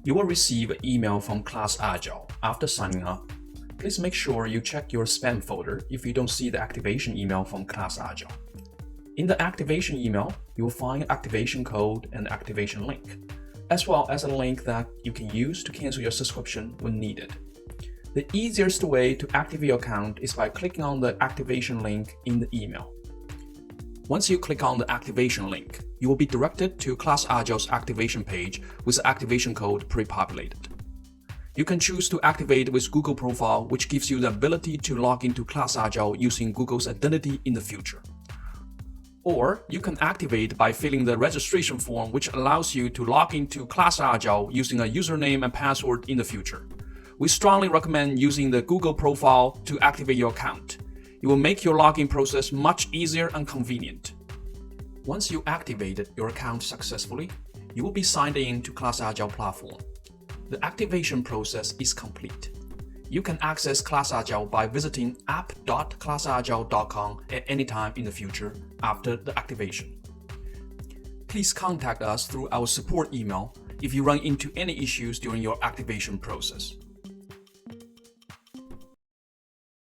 You will receive an email from ClassAgile after signing up. Please make sure you check your spam folder if you don't see the activation email from ClassAgile. In the activation email, you will find an activation code and activation link, as well as a link that you can use to cancel your subscription when needed. The easiest way to activate your account is by clicking on the activation link in the email. Once you click on the activation link, you will be directed to ClassAgile's activation page with the activation code pre-populated. You can choose to activate with Google Profile, which gives you the ability to log into ClassAgile using Google's identity in the future. Or you can activate by filling the registration form, which allows you to log into ClassAgile using a username and password in the future. We strongly recommend using the Google Profile to activate your account. It will make your login process much easier and convenient. Once you activated your account successfully, you will be signed in to ClassAgile platform. The activation process is complete. You can access ClassAgile by visiting app.classagile.com at any time in the future after the activation. Please contact us through our support email if you run into any issues during your activation process.